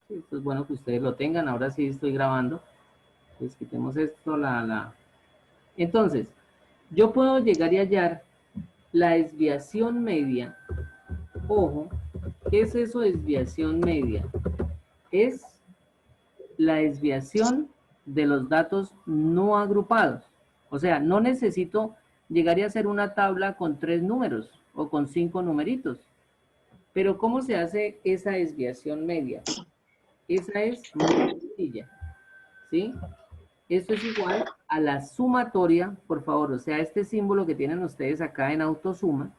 Sí, esto es bueno que ustedes lo tengan. Ahora sí estoy grabando. Pues quitemos esto, Entonces, yo puedo llegar y hallar la desviación media. Ojo, ¿qué es eso de desviación media? Es la desviación de los datos no agrupados. O sea, no necesito llegar a hacer una tabla con 3 números o con 5 numeritos. Pero ¿cómo se hace esa desviación media? Esa es muy sencilla, ¿sí? Esto es igual a la sumatoria, por favor, o sea, este símbolo que tienen ustedes acá en autosuma,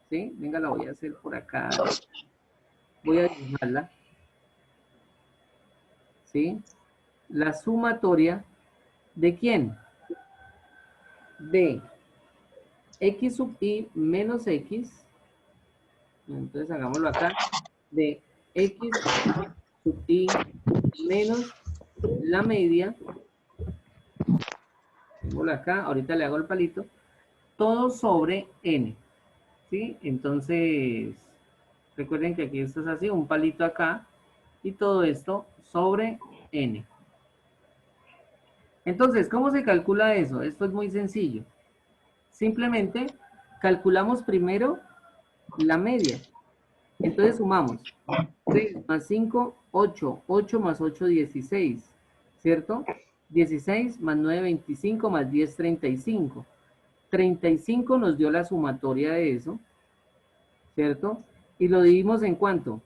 ¿sí? Venga, la voy a hacer por acá, voy a dibujarla, ¿sí? La sumatoria, ¿de quién? De x sub i menos x, entonces hagámoslo acá, de x sub i menos la media, pongo acá, ahorita le hago el palito, todo sobre n, ¿sí? Entonces, recuerden que aquí esto es así, un palito acá, y todo esto sobre n. Entonces, ¿cómo se calcula eso? Esto es muy sencillo. Simplemente calculamos primero la media. Entonces sumamos 3 más 5, 8. 8 más 8, 16. ¿Cierto? 16 más 9, 25 más 10, 35. 35 nos dio la sumatoria de eso. ¿Cierto? Y lo dividimos en ¿cuánto?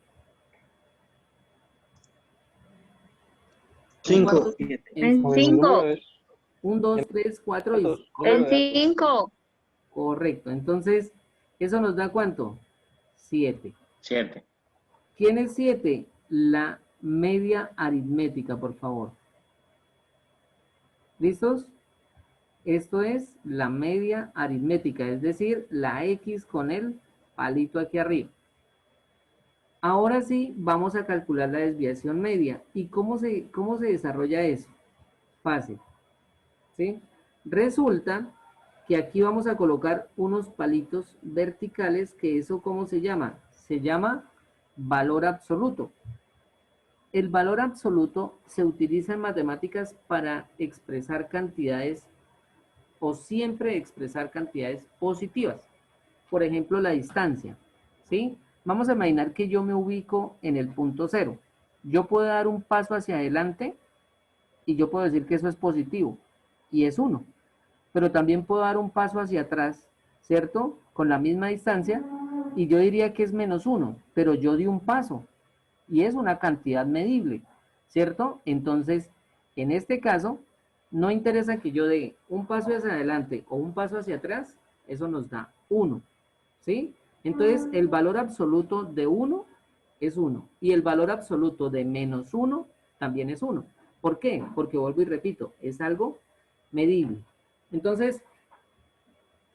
¿En 5. cuánto? En En El número 5. es 1, 2, 3, 4 y datos, 5, número En ¿verdad? de datos. 5. Correcto. Entonces, ¿eso nos da cuánto? 7. 7. ¿Quién es 7? La media aritmética, por favor. ¿Listos? Esto es la media aritmética, es decir, la X con el palito aquí arriba. Ahora sí, vamos a calcular la desviación media. ¿Y cómo se desarrolla eso? Fácil. ¿Sí? Resulta que aquí vamos a colocar unos palitos verticales, que eso ¿cómo se llama? Se llama valor absoluto. El valor absoluto se utiliza en matemáticas para expresar cantidades o siempre expresar cantidades positivas. Por ejemplo, la distancia, ¿sí? Vamos a imaginar que yo me ubico en el punto cero. Yo puedo dar un paso hacia adelante y yo puedo decir que eso es positivo y es 1. Pero también puedo dar un paso hacia atrás, ¿cierto? Con la misma distancia y yo diría que es -1, pero yo di un paso y es una cantidad medible, ¿cierto? Entonces, en este caso, no interesa que yo dé un paso hacia adelante o un paso hacia atrás, eso nos da 1, ¿sí? Entonces, el valor absoluto de 1 es 1 y el valor absoluto de -1 también es 1. ¿Por qué? Porque vuelvo y repito, es algo medible. Entonces,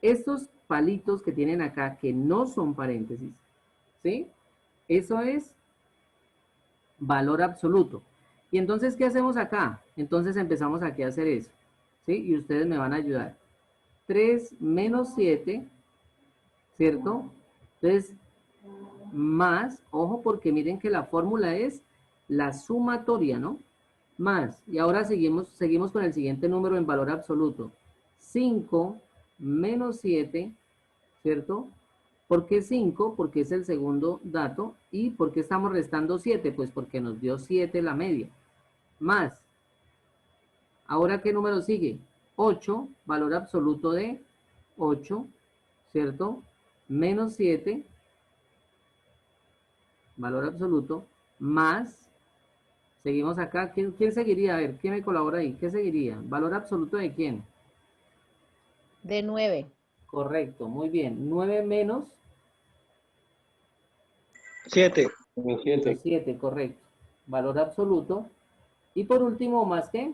estos palitos que tienen acá, que no son paréntesis, ¿sí? Eso es valor absoluto. Y entonces, ¿qué hacemos acá? Entonces empezamos aquí a hacer eso, ¿sí? Y ustedes me van a ayudar. 3 menos 7, ¿cierto? Entonces, más, ojo, porque miren que la fórmula es la sumatoria, ¿no? Más, y ahora seguimos con el siguiente número en valor absoluto. 5 menos 7, ¿cierto? ¿Por qué 5? Porque es el segundo dato. ¿Y por qué estamos restando 7? Pues porque nos dio 7 la media. Más. ¿Ahora qué número sigue? 8, valor absoluto de 8, ¿cierto? Menos 7, valor absoluto, más, seguimos acá. ¿Quién seguiría? A ver, ¿quién me colabora ahí? ¿Qué seguiría? ¿Valor absoluto de quién? De 9. Correcto, muy bien. 9 menos 7. menos 7. 7, correcto. Valor absoluto. Y por último, ¿más qué?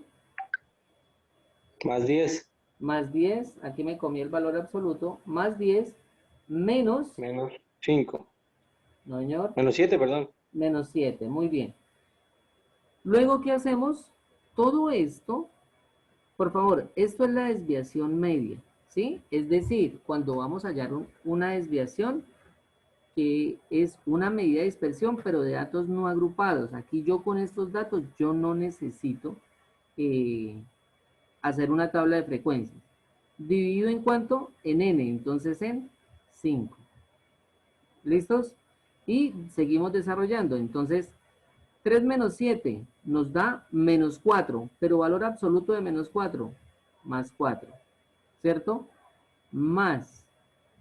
Más 10. Más 10, aquí me comí el valor absoluto, más 10, menos, Menos 5. no señor, Menos 7, perdón. menos 7, muy bien. Luego, ¿qué hacemos? Todo esto, por favor, esto es la desviación media, ¿sí? Es decir, cuando vamos a hallar una desviación, es una medida de dispersión, pero de datos no agrupados. Aquí yo con estos datos, yo no necesito hacer una tabla de frecuencias. Dividido en cuánto? En n, entonces en 5. ¿Listos? Y seguimos desarrollando. Entonces, 3 menos 7 nos da menos 4, pero valor absoluto de menos 4, más 4, ¿cierto? Más,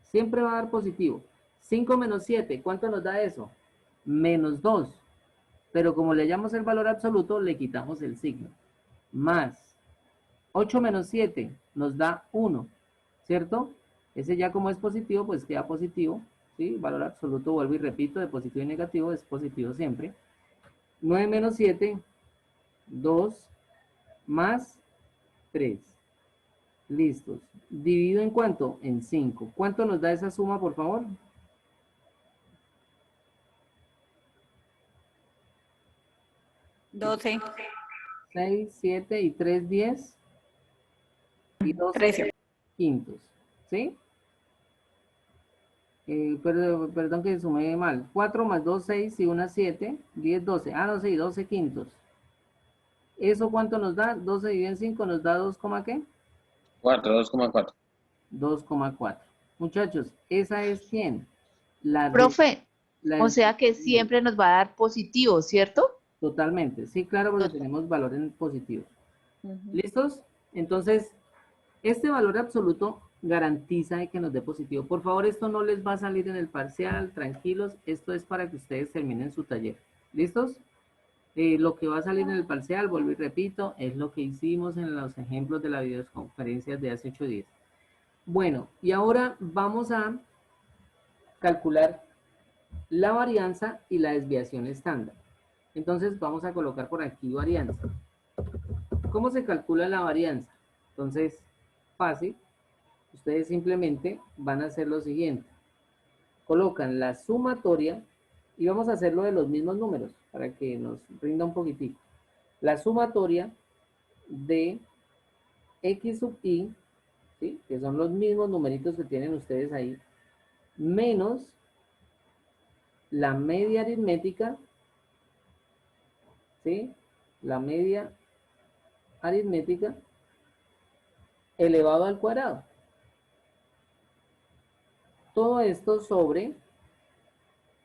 siempre va a dar positivo. 5 menos 7, ¿cuánto nos da eso? Menos 2, pero como le hallamos el valor absoluto, le quitamos el signo. Más, 8 menos 7 nos da 1, ¿cierto? Ese ya como es positivo, pues queda positivo, ¿sí? Valor absoluto, vuelvo y repito, de positivo y negativo es positivo siempre. 9 menos 7, 2, más 3. Listos. Dividido en cuánto? En 5. ¿Cuánto nos da esa suma, por favor? 12. 6, 7 y 3, 10. Y 2, 13. quintos. ¿Sí? Perdón que sumé mal. 4 más 2, 6 y 1, 7. 10, 12. Ah, no, sí, 12 quintos. ¿Eso cuánto nos da? 12 dividido en 5 nos da 2, ¿qué? 4, 2,4. 2,4. Muchachos, ¿esa es quién? La Profe, la o sea que siempre nos va a dar positivo, ¿cierto? Totalmente. Sí, claro, porque Total. tenemos valor en positivo. Ujú. ¿Listos? Entonces, este valor absoluto garantiza de que nos dé positivo. Por favor, esto no les va a salir en el parcial, tranquilos. Esto es para que ustedes terminen su taller. ¿Listos? Lo que va a salir en el parcial, vuelvo y repito, es lo que hicimos en los ejemplos de las videoconferencias de hace 8 días. Bueno, y ahora vamos a calcular la varianza y la desviación estándar. Entonces vamos a colocar por aquí varianza. ¿Cómo se calcula la varianza? Entonces, fácil. Ustedes simplemente van a hacer lo siguiente. Colocan la sumatoria y vamos a hacerlo de los mismos números para que nos rinda un poquitico. La sumatoria de x sub i, ¿sí? Que son los mismos numeritos que tienen ustedes ahí, menos la media aritmética, ¿sí? La media aritmética elevado al cuadrado. Todo esto sobre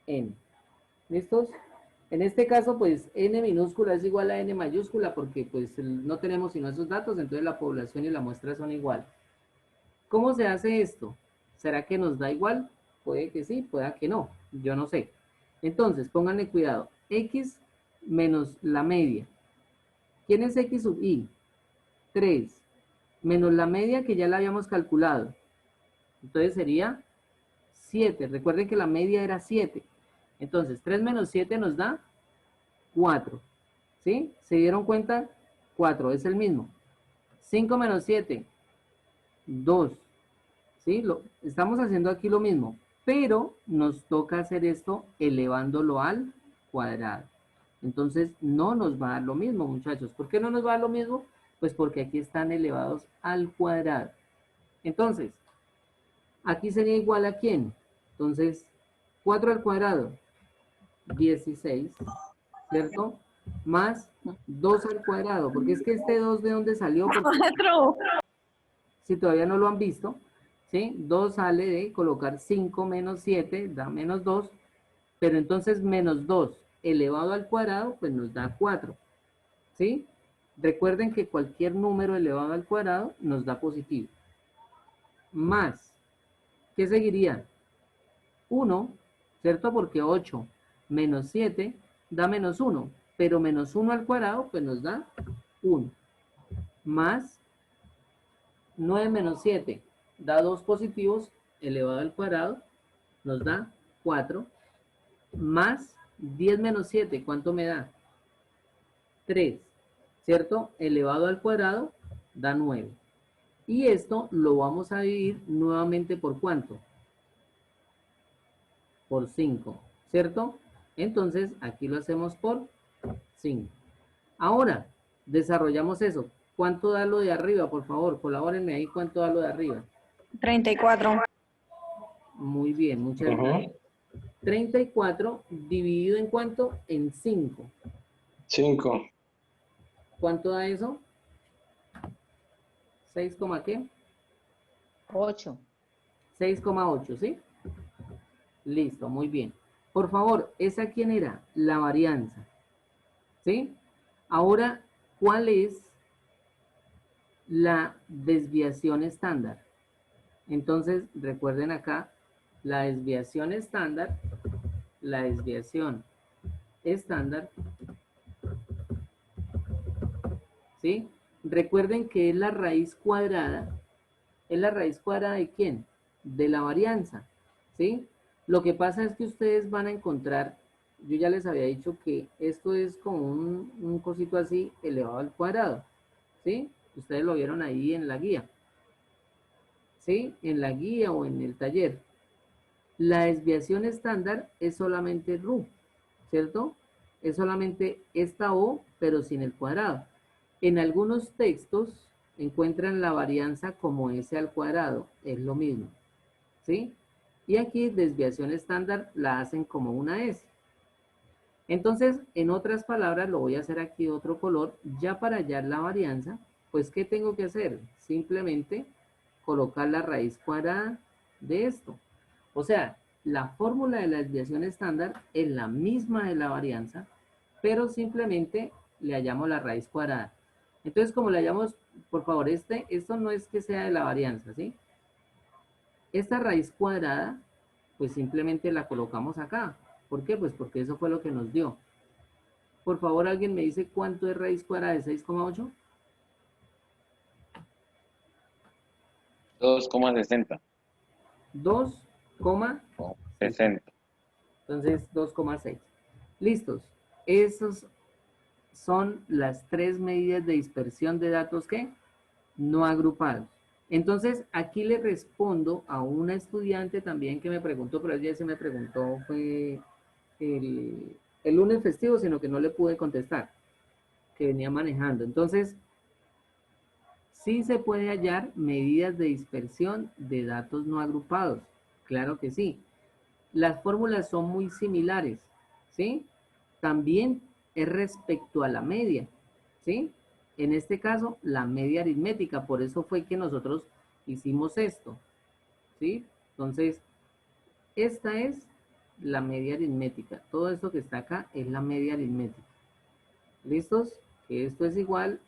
n. ¿Listos? En este caso, pues n minúscula es igual a n mayúscula porque pues no tenemos sino esos datos, entonces la población y la muestra son iguales. ¿Cómo se hace esto? ¿Será que nos da igual? Puede que sí, puede que no, yo no sé. Entonces, pónganle cuidado. X menos la media. ¿Quién es x sub i? 3. Menos la media que ya la habíamos calculado. Entonces sería 7. Recuerden que la media era 7. Entonces, 3 menos 7 nos da 4. ¿Sí? ¿Se dieron cuenta? 4 es el mismo. 5 menos 7, 2. ¿Sí? Estamos haciendo aquí lo mismo, pero nos toca hacer esto elevándolo al cuadrado. Entonces, no nos va a dar lo mismo, muchachos. ¿Por qué no nos va a dar lo mismo? Pues porque aquí están elevados al cuadrado. Entonces, aquí sería igual a ¿quién? Entonces, 4 al cuadrado, 16, ¿cierto? Más 2 al cuadrado, porque es que este 2 ¿de dónde salió? Porque 4. si todavía no lo han visto, ¿sí? 2 sale de colocar 5 menos 7, da menos 2, pero entonces menos 2 elevado al cuadrado, pues nos da 4, ¿sí? Recuerden que cualquier número elevado al cuadrado nos da positivo. Más, ¿qué seguiría? 1, ¿cierto? Porque 8 menos 7 da menos 1, pero menos 1 al cuadrado, pues nos da 1. Más 9 menos 7 da 2 positivos elevado al cuadrado, nos da 4. Más 10 menos 7, ¿cuánto me da? 3, ¿cierto? Elevado al cuadrado da 9. Y esto lo vamos a dividir nuevamente por ¿cuánto? Por 5, ¿cierto? Entonces, aquí lo hacemos por 5. Ahora, desarrollamos eso. ¿Cuánto da lo de arriba? Por favor, colabórenme ahí. ¿Cuánto da lo de arriba? 34. Muy bien, muchas gracias. 34 dividido en ¿cuánto? En 5. 5. ¿Cuánto da eso? 6, ¿qué? 8. 6,8, ¿sí? Listo, muy bien. Por favor, ¿esa quién era? La varianza, ¿sí? Ahora, ¿cuál es la desviación estándar? Entonces, recuerden acá, la desviación estándar, ¿sí? Recuerden que es la raíz cuadrada. ¿Es la raíz cuadrada de quién? De la varianza, ¿sí? Lo que pasa es que ustedes van a encontrar, yo ya les había dicho que esto es como un cosito así elevado al cuadrado, ¿sí? Ustedes lo vieron ahí en la guía, ¿sí? En la guía o en el taller. La desviación estándar es solamente RU, ¿cierto? Es solamente esta O, pero sin el cuadrado. En algunos textos encuentran la varianza como S al cuadrado, es lo mismo, ¿sí? Y aquí desviación estándar la hacen como una S. Entonces, en otras palabras, lo voy a hacer aquí de otro color, ya para hallar la varianza, pues ¿qué tengo que hacer? Simplemente colocar la raíz cuadrada de esto. O sea, la fórmula de la desviación estándar es la misma de la varianza, pero simplemente le hallamos la raíz cuadrada. Entonces, como le hallamos, por favor, esto no es que sea de la varianza, ¿sí? Esta raíz cuadrada, pues simplemente la colocamos acá. ¿Por qué? Pues porque eso fue lo que nos dio. Por favor, ¿alguien me dice cuánto es raíz cuadrada de 6,8? 2,60. 2,60. 60. Entonces, 2,6. Listos. Esos son las tres medidas de dispersión de datos que no agrupados. Entonces, aquí le respondo a una estudiante también que me preguntó, pero ella se me preguntó, fue el lunes festivo, sino que no le pude contestar, que venía manejando. Entonces, sí se puede hallar medidas de dispersión de datos no agrupados. Claro que sí. Las fórmulas son muy similares, ¿sí? También es respecto a la media, ¿sí? En este caso, la media aritmética, por eso fue que nosotros hicimos esto, ¿sí? Entonces, esta es la media aritmética. Todo esto que está acá es la media aritmética. ¿Listos? Que esto es igual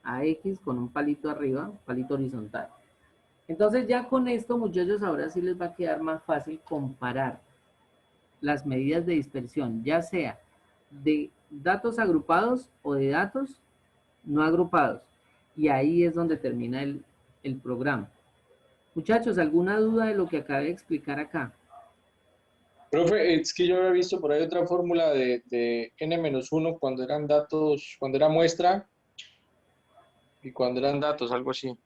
a X con un palito arriba, un palito horizontal. Entonces ya con esto, muchachos, ahora sí les va a quedar más fácil comparar las medidas de dispersión, ya sea de datos agrupados o de datos no agrupados. Y ahí es donde termina el programa. Muchachos, ¿alguna duda de lo que acabé de explicar acá? Profe, es que yo había visto por ahí otra fórmula de n-1 cuando eran datos, cuando era muestra y cuando eran datos, algo así.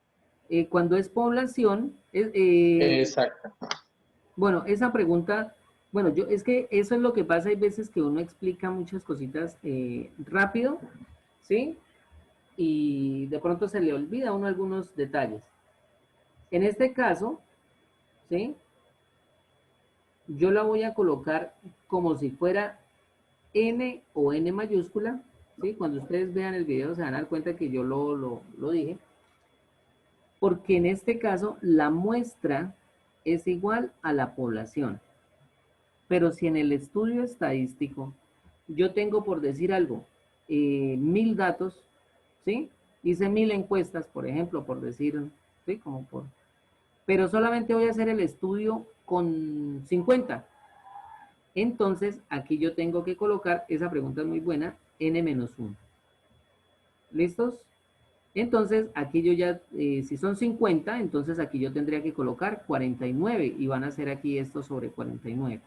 Cuando es población, Exacto. bueno, esa pregunta, bueno, es que eso es lo que pasa, hay veces que uno explica muchas cositas rápido, ¿sí? Y de pronto se le olvida a uno algunos detalles. En este caso, ¿sí? Yo la voy a colocar como si fuera N o N mayúscula, ¿sí? Cuando ustedes vean el video se van a dar cuenta que yo lo dije, porque en este caso la muestra es igual a la población. Pero si en el estudio estadístico yo tengo, por decir algo, 1000 datos, ¿sí? Hice 1000 encuestas, por ejemplo, por decir, ¿sí? Pero solamente voy a hacer el estudio con 50. Entonces, aquí yo tengo que colocar, esa pregunta es muy buena, n-1. ¿Listos? Entonces, aquí yo ya, si son 50, entonces aquí yo tendría que colocar 49 y van a ser aquí esto sobre 49.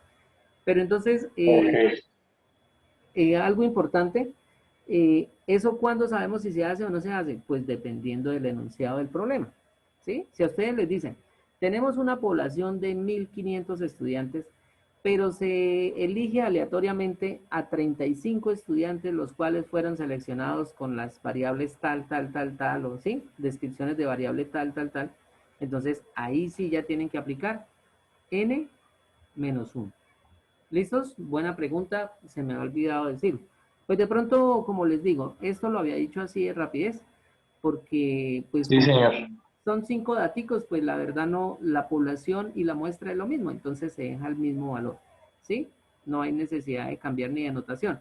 Pero entonces, Ok. algo importante, ¿eso cuándo sabemos si se hace o no se hace? Pues dependiendo del enunciado del problema, ¿sí? Si a ustedes les dicen, tenemos una población de 1500 estudiantes, pero se elige aleatoriamente a 35 estudiantes, los cuales fueron seleccionados con las variables tal, tal, tal, tal, o sí, descripciones de variable tal, tal, tal. Entonces, ahí sí ya tienen que aplicar n-1. ¿Listos? Buena pregunta, se me ha olvidado decir. Pues de pronto, como les digo, esto lo había dicho así de rapidez, porque pues Sí, como señor. son 5 daticos, pues la verdad no, la población y la muestra es lo mismo, entonces se deja el mismo valor, ¿sí? No hay necesidad de cambiar ni de anotación.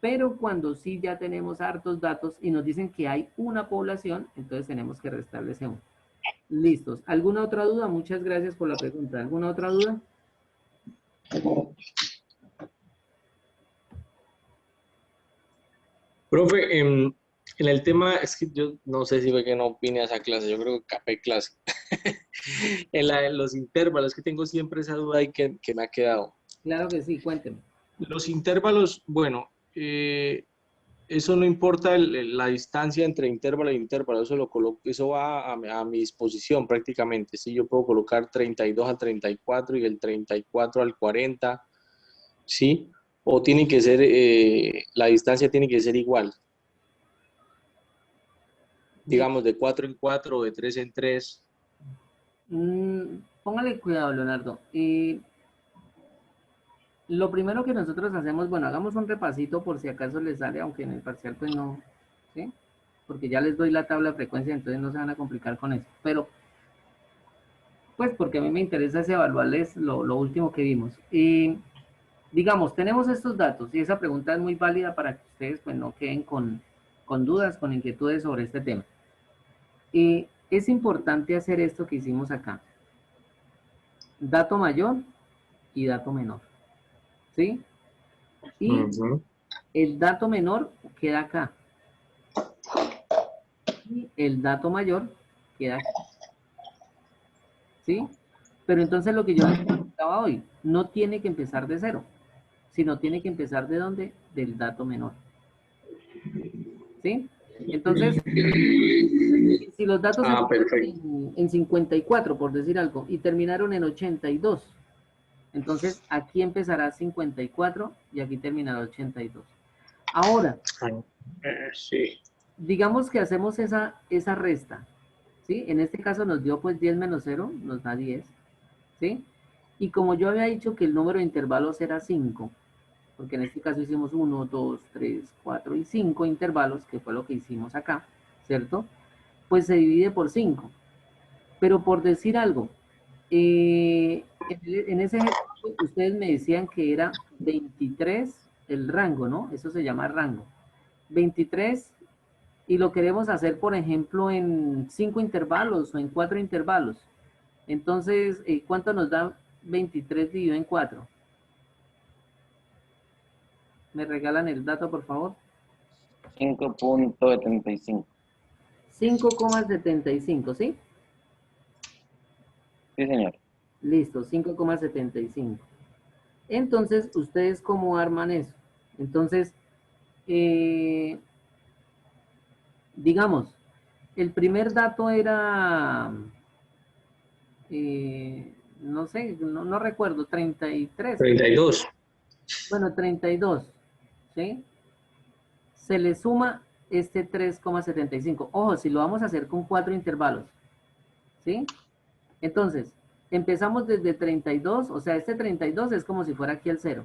Pero cuando sí ya tenemos hartos datos y nos dicen que hay una población, entonces tenemos que restarle ese 1. Listos. ¿Alguna otra duda? Muchas gracias por la pregunta. ¿Alguna otra duda? Profe, en el tema, es que yo no sé si fue que no vine a esa clase, yo creo que capé clase. En los intervalos, que tengo siempre esa duda y que me ha quedado. Claro que sí, cuénteme. Los intervalos, bueno, eso no importa la distancia entre intervalo e intervalo, eso lo coloco, eso va a mi disposición prácticamente. Sí, yo puedo colocar 32 al 34 y el 34 al 40, ¿sí? O tiene que ser, la distancia tiene que ser igual, digamos de 4 en 4 o de 3 en 3. Póngale cuidado, Leonardo. Lo primero que nosotros hacemos, bueno, hagamos un repasito por si acaso les sale, aunque en el parcial pues no, ¿sí? Porque ya les doy la tabla de frecuencia, entonces no se van a complicar con eso. Pero, pues porque a mí me interesa es evaluarles lo último que vimos. Digamos, tenemos estos datos y esa pregunta es muy válida para que ustedes pues no queden con dudas, con inquietudes sobre este tema. Es importante hacer esto que hicimos acá. Dato mayor y dato menor, ¿sí? Y el dato menor queda acá. Y el dato mayor queda aquí, ¿sí? Pero entonces lo que yo les comentaba hoy, no tiene que empezar de 0, sino tiene que empezar ¿de dónde? Del dato menor, ¿sí? Entonces, si los datos Ah, perfecto. empezaron en 54, por decir algo, y terminaron en 82, entonces aquí empezará 54 y aquí terminará 82. Ahora, Sí. digamos que hacemos esa resta, ¿sí? En este caso nos dio pues 10 menos 0, nos da 10, ¿sí? Y como yo había dicho que el número de intervalos era 5, porque en este caso hicimos 1, 2, 3, 4 y 5 intervalos, que fue lo que hicimos acá, ¿cierto? Pues se divide por 5. Pero por decir algo, en ese ejercicio ustedes me decían que era 23 el rango, ¿no? Eso se llama rango. 23 y lo queremos hacer, por ejemplo, en 5 intervalos o en 4 intervalos. Entonces, ¿cuánto nos da 23 dividido en 4? ¿Me regalan el dato, por favor? 5.75. 5,75, ¿sí? Sí, señor. Listo, 5,75. Entonces, ¿ustedes cómo arman eso? Entonces, digamos, el primer dato era, no sé, no recuerdo, 33, creo. 32. Bueno, 32, ¿sí? Se le suma este 3,75. Ojo, si lo vamos a hacer con 4 intervalos, ¿sí? Entonces, empezamos desde 32, o sea, este 32 es como si fuera aquí el 0.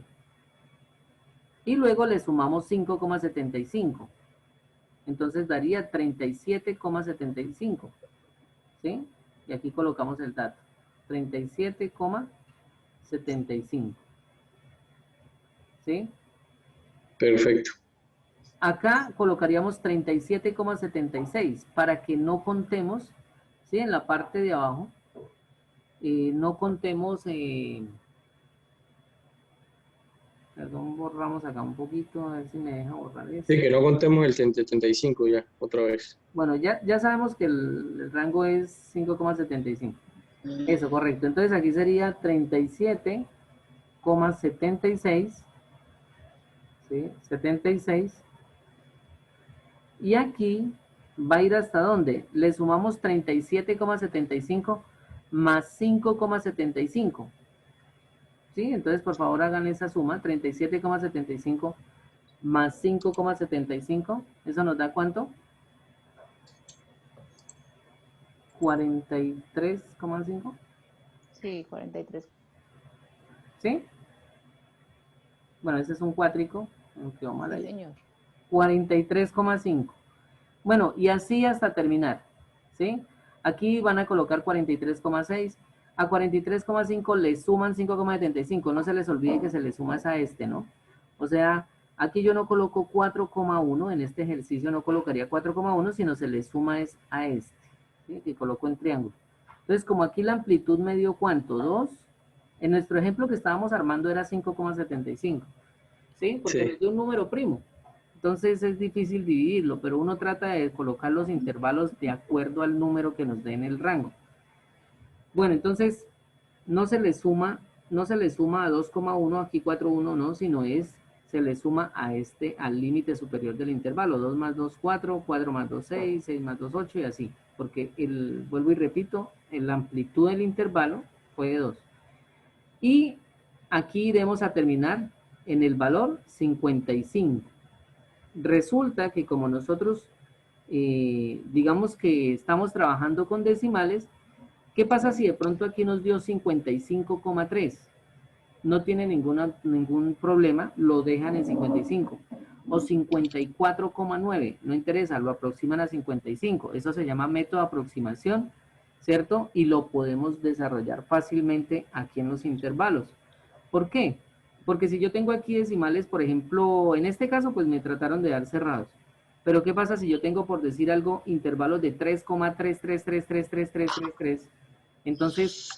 Y luego le sumamos 5,75. Entonces daría 37,75. ¿Sí? Y aquí colocamos el dato. 37,75. ¿Sí? Perfecto. Acá colocaríamos 37,76 para que no contemos, ¿sí? En la parte de abajo, no contemos, perdón, borramos acá un poquito, a ver si me deja borrar Sí, esto. que no contemos el 75 ya, otra vez. Bueno, ya sabemos que el rango es 5,75. Eso, correcto. Entonces aquí sería 37,76. ¿Sí? 76. Y aquí va a ir hasta dónde? Le sumamos 37,75 más 5,75. ¿Sí? Entonces, por favor, hagan esa suma. 37,75 más 5,75. ¿Eso nos da cuánto? 43,5. Sí, 43. ¿Sí? Bueno, ese es un cuátrico. Me quedó mal Sí, ahí. señor. 43,5. Bueno, y así hasta terminar, ¿sí? Aquí van a colocar 43,6. A 43,5 le suman 5,75. No se les olvide que se le suma a este, ¿no? O sea, aquí yo no coloco 4,1. En este ejercicio no colocaría 4,1, sino se le suma es a este, ¿sí? Que coloco en triángulo. Entonces, como aquí la amplitud me dio, ¿cuánto? 2. En nuestro ejemplo que estábamos armando era 5,75, ¿sí? Porque Sí. nos dio un número primo. Entonces es difícil dividirlo, pero uno trata de colocar los intervalos de acuerdo al número que nos dé en el rango. Bueno, entonces no se le suma a 2,1, aquí 4,1 no, sino se le suma a al límite superior del intervalo. 2 más 2, 4, 4 más 2, 6, 6 más 2, 8 y así. Porque, vuelvo y repito, la amplitud del intervalo fue de 2. Y aquí iremos a terminar en el valor 55. Resulta que como nosotros, digamos que estamos trabajando con decimales, ¿qué pasa si de pronto aquí nos dio 55,3? No tiene ningún problema, lo dejan en 55. O 54,9, no interesa, lo aproximan a 55. Eso se llama método de aproximación, ¿cierto? Y lo podemos desarrollar fácilmente aquí en los intervalos. ¿Por qué? Porque si yo tengo aquí decimales, por ejemplo, en este caso, pues me trataron de dar cerrados. Pero ¿qué pasa si yo tengo, por decir algo, intervalos de 3,3333333? Entonces,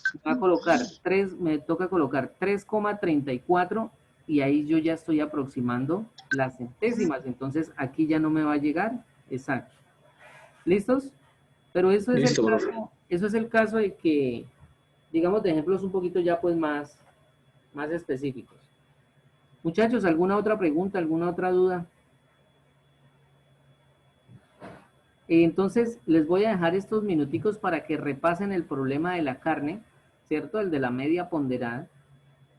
me toca colocar 3,34 y ahí yo ya estoy aproximando las centésimas. Entonces, aquí ya no me va a llegar exacto. ¿Listos? Pero Listo, profe. eso es el caso de que, digamos, de ejemplos un poquito ya pues más específicos. Muchachos, ¿alguna otra pregunta, alguna otra duda? Entonces, les voy a dejar estos minuticos para que repasen el problema de la carne, ¿cierto? El de la media ponderada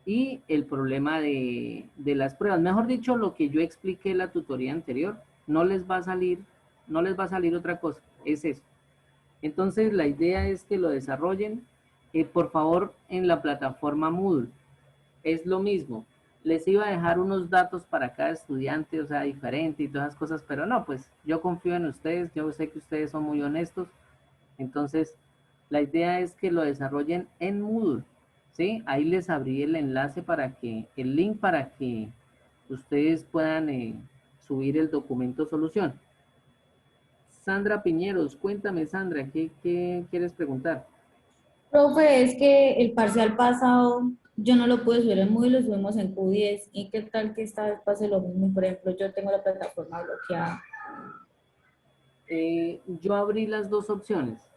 y el problema de las pruebas. Mejor dicho, lo que yo expliqué en la tutoría anterior, no les va a salir otra cosa, es eso. Entonces, la idea es que lo desarrollen, por favor, en la plataforma Moodle. Es lo mismo. Les iba a dejar unos datos para cada estudiante, o sea, diferente y todas esas cosas, pero no, pues yo confío en ustedes, yo sé que ustedes son muy honestos, entonces la idea es que lo desarrollen en Moodle, ¿sí? Ahí les abrí el enlace el link para que ustedes puedan subir el documento solución. Sandra Piñeros, cuéntame Sandra, ¿qué quieres preguntar? Profe, es que el parcial pasado yo no lo pude subir en Moodle, lo subimos en Q10. ¿Y qué tal que esta vez pase lo mismo? Por ejemplo, yo tengo la plataforma bloqueada. Yo abrí las dos opciones,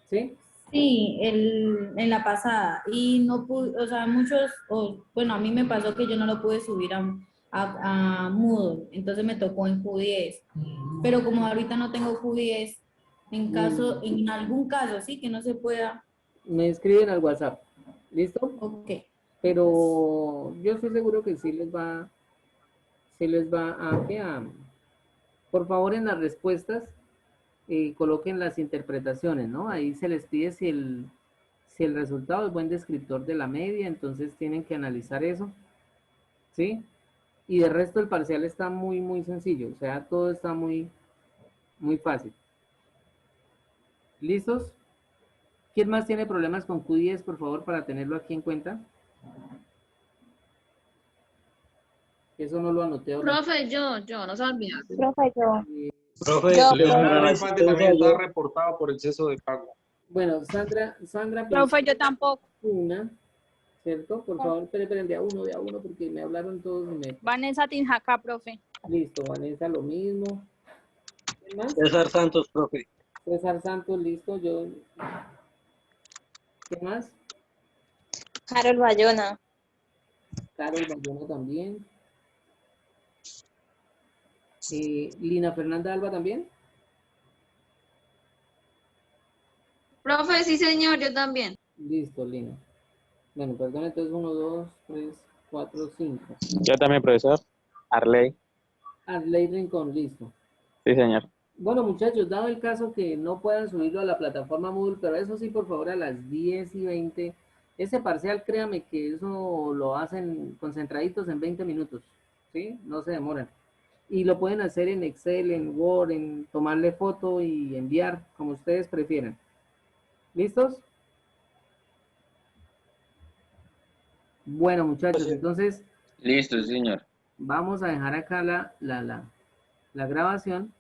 ¿sí? Sí, en la pasada. Y no pude, o sea, bueno, a mí me pasó que yo no lo pude subir a Moodle, entonces me tocó en Q10. Pero como ahorita no tengo Q10, en algún caso, sí, que no se pueda. Me escriben al WhatsApp, ¿listo? Ok. Pero yo estoy seguro que sí les va por favor en las respuestas coloquen las interpretaciones, ¿no? Ahí se les pide si el resultado es buen descriptor de la media, entonces tienen que analizar eso, ¿sí? Y de resto el parcial está muy sencillo, o sea, todo está muy fácil. ¿Listos? ¿Quién más tiene problemas con Q10, por favor, para tenerlo aquí en cuenta? Eso no lo anoté ahora. Profe, yo, no se olvide. Profe, yo. Profe, Yo, Leonardo profe. Infante también está reportado por exceso de pago. Bueno, Sandra Profe, yo tampoco. una, ¿cierto? Por favor, esperen de a uno, porque me hablaron todos y me... Vanessa Tinjaca, profe. Listo, Vanessa, lo mismo. ¿Quién más? César Santos, profe. César Santos, listo, yo... ¿Qué más? Carol Bayona. Carol Bayona también. Lina Fernanda Alba también. Profe, sí señor, yo también. Listo, Lina. Bueno, perdón, entonces 1, 2, 3, 4, 5. Yo también, profesor. Arley. Arley Rincón, listo. Sí, señor. Bueno, muchachos, dado el caso que no puedan subirlo a la plataforma Moodle, pero eso sí, por favor, a las 10:20 Ese parcial, créame que eso lo hacen concentraditos en 20 minutos, ¿sí? No se demoran. Y lo pueden hacer en Excel, en Word, en tomarle foto y enviar, como ustedes prefieran. ¿Listos? Bueno, muchachos, entonces Listo, sí, señor. vamos a dejar acá la grabación.